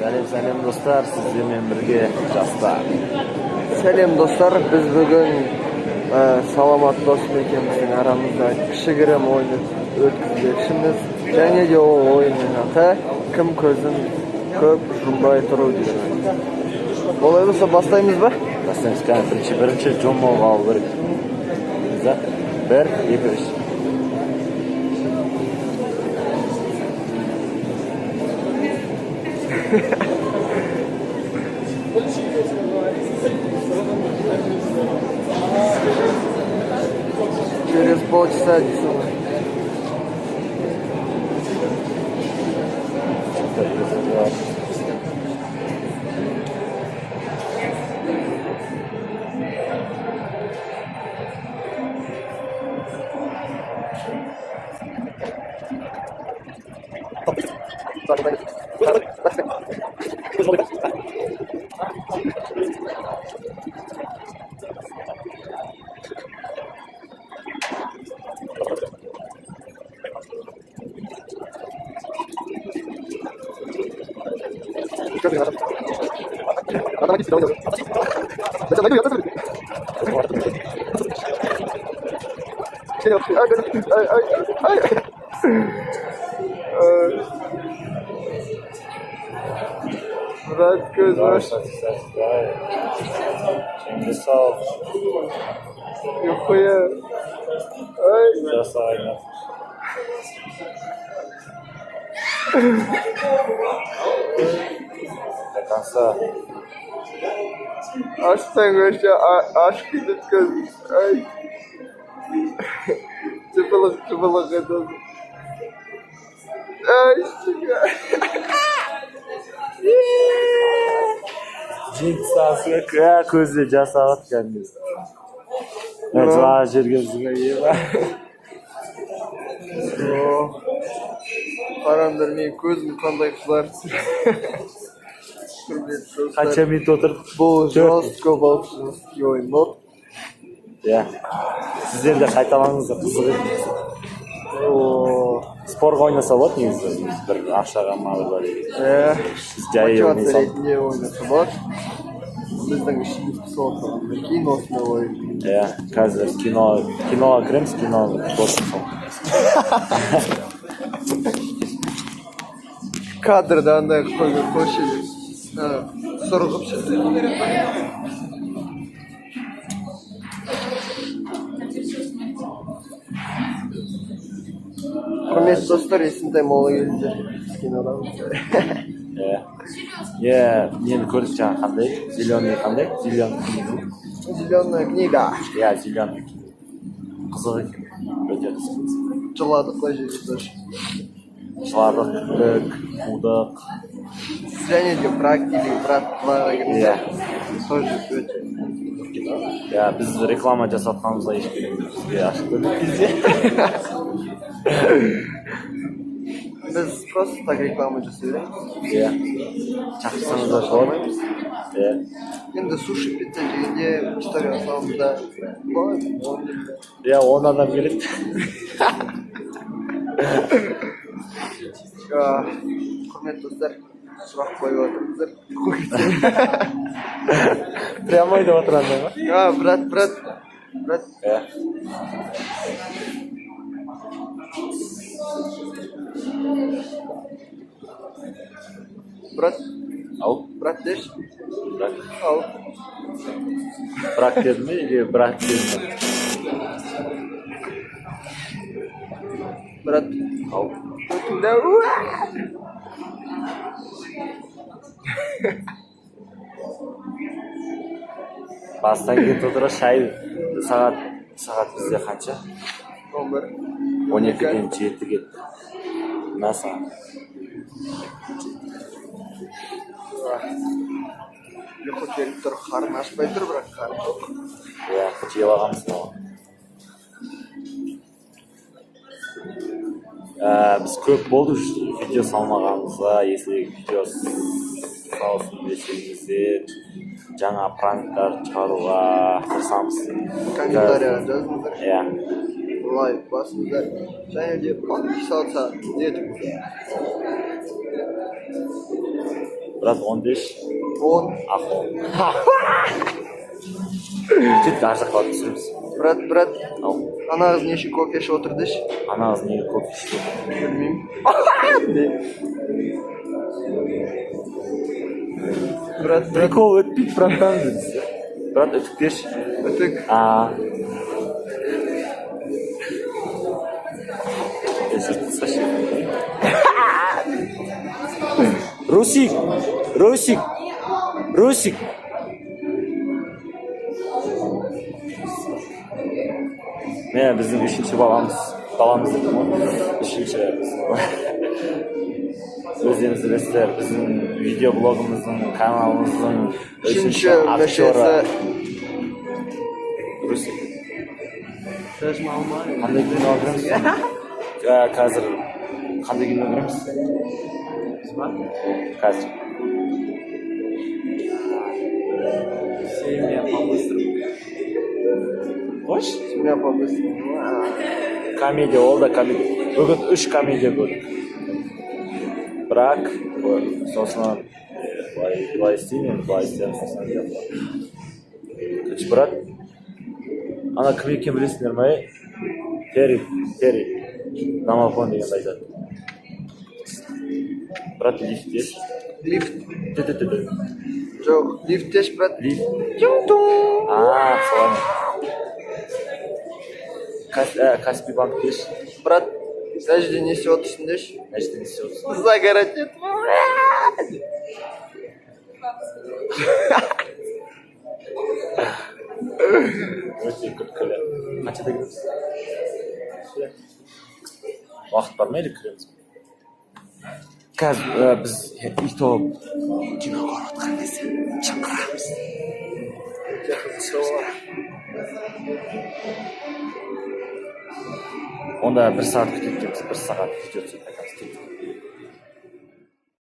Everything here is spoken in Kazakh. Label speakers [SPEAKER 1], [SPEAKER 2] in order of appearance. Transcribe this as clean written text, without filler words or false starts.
[SPEAKER 1] Сәлем достар, сіздермен бірге жастар.
[SPEAKER 2] Сәлем достар, біз бүгін саламат досым екеуміздің арамызда кішігірім ойын өткізбекшіміз. Және де ол ойынның аты кім көзін көп жұмбай тұру деген. Олай болса бастаймыз ба?
[SPEAKER 1] Бастаймыз. Бірінші жұмбауға алу керек. Бір, екі, үш.
[SPEAKER 2] Через полчаса действительно. Брат, көз
[SPEAKER 1] Şimdi sağ ol.
[SPEAKER 2] Юхуя.
[SPEAKER 1] Жасайын. До конца.
[SPEAKER 2] Açsan göçe aşk gidip göz. Ay. Çıpılık edelim. Ay şıkı.
[SPEAKER 1] Жеңсасы көзде жасап кәдімгі. Жуа жерге ие ба?
[SPEAKER 2] Қараңдар, мен көзім қандай қызарып.
[SPEAKER 1] Қанша минут отырып?
[SPEAKER 2] Бұл жорстко ойын болды.
[SPEAKER 1] Иә. Сіздер де қайталаңыздар, қызық еді. Спорға ойнаса болады негізі, бір ақшаға мағырба деген.
[SPEAKER 2] Мотивация ретінде ойнаса болады. Біздің ішіміз қысылып киносына ойын.
[SPEAKER 1] Иә, қазір киноға кіреміз, кино досым сол.
[SPEAKER 2] Кадрда андай көшеді. Сұрғып шықты. Құрметті достар, есімтай мола келді. Кинодан.
[SPEAKER 1] Нені көрдік жаңа қандай? Зеленый қандай?
[SPEAKER 2] Зеленая книга.
[SPEAKER 1] Иә, зеленый книга. Қызық екен. Өте қызық.
[SPEAKER 2] Жыладық қой жерде.
[SPEAKER 1] Жыладық, күлдік, қудық.
[SPEAKER 2] Және де брак или брат 2-ға кірді. Тоже өте.
[SPEAKER 1] Иә, біз реклама жасатқанымызға ешкім бізге ашық көрмейді бізде.
[SPEAKER 2] Біз просто так реклама жасаймыз.
[SPEAKER 1] Иә. Шақырсаңыздар жоламаймыз. Иә.
[SPEAKER 2] Енді суши пицца жегенде история саламызда.
[SPEAKER 1] Иә, 10 адам келеді.
[SPEAKER 2] Құрметті достар, сұрақ қойып отырмыздар.
[SPEAKER 1] Прямо айтып отырғандай ма?
[SPEAKER 2] Брат.
[SPEAKER 1] Иә.
[SPEAKER 2] Брат.
[SPEAKER 1] Ау?
[SPEAKER 2] Брат деш?
[SPEAKER 1] Брат.
[SPEAKER 2] Ау.
[SPEAKER 1] Брат деді ме, или брат деді ме?
[SPEAKER 2] Брат.
[SPEAKER 1] Ау.
[SPEAKER 2] Өтімді.
[SPEAKER 1] Бастан кетіп отыра шай сағат бізде қанша?
[SPEAKER 2] 11.
[SPEAKER 1] 12-ден 7 кетті. Мә сағат.
[SPEAKER 2] Ұйқы келіп тұр, қарын ашпай тұр, бірақ қарын жоқ.
[SPEAKER 1] Иә, жеп алғанбыз мынау. Біз көп болды видео салмағанымызға, если видео салсын десеңіздер, жаңа пранктар шығаруға тырысамыз.
[SPEAKER 2] Комментария жазыңыздар.
[SPEAKER 1] Иә.
[SPEAKER 2] Лайк басыңыздар. Және де подписаться етіңіздер.
[SPEAKER 1] Брат 15.
[SPEAKER 2] 10.
[SPEAKER 1] Аху. Жетті арзақ қалып түсіреміз.
[SPEAKER 2] Брат,
[SPEAKER 1] Ау.
[SPEAKER 2] ана қыз неше кофе ішіп отыр деші?
[SPEAKER 1] Ана қыз неге кофе ішті?
[SPEAKER 2] Білмеймін. Брат,
[SPEAKER 1] Прикол өтпейді, браттан деді. Брат, өтік берші.
[SPEAKER 2] өтік.
[SPEAKER 1] Саша. Русик! Міне біздің үшінші баламыз дейтін ғой. Үшінші өздеріңіз білесіздер, біздің видеоблогымыздың, каналымыздың
[SPEAKER 2] Үшінші
[SPEAKER 1] актері
[SPEAKER 2] мүшесі.
[SPEAKER 1] Русик. Қандай кино көреміз? Қазір қандай кино көреміз? Қазір. Қойшы?
[SPEAKER 2] Семья по-быстрому.
[SPEAKER 1] Комедия, ол да комедия. Бүгін 3 комедия көрдік. Бірақ, сосын былай істеймін, сосын деп. Күш, брат, ана кім екен білесіңдер ме? Терри. Домофон дегенді айтады. Брат, лифт деш.
[SPEAKER 2] Лифт.
[SPEAKER 1] Тү.
[SPEAKER 2] Жоқ, лифт деш, брат.
[SPEAKER 1] Лифт.
[SPEAKER 2] Тюм-тюм.
[SPEAKER 1] Солай. Каспий банк деш.
[SPEAKER 2] Брат, мына жерде не істеп отырсың деші?
[SPEAKER 1] Нәжді не істеп отырсың?
[SPEAKER 2] Загорать етіп.
[SPEAKER 1] Өте күлкілі. Қаншада кіреміз? Уақыт бар ма или кіреміз? Қазір біз ито кино көріп отқан кезде шыңғырамыз. Онда 1 сағат күтеді екенбіз, 1 сағат видео түсіріп қайтамыз.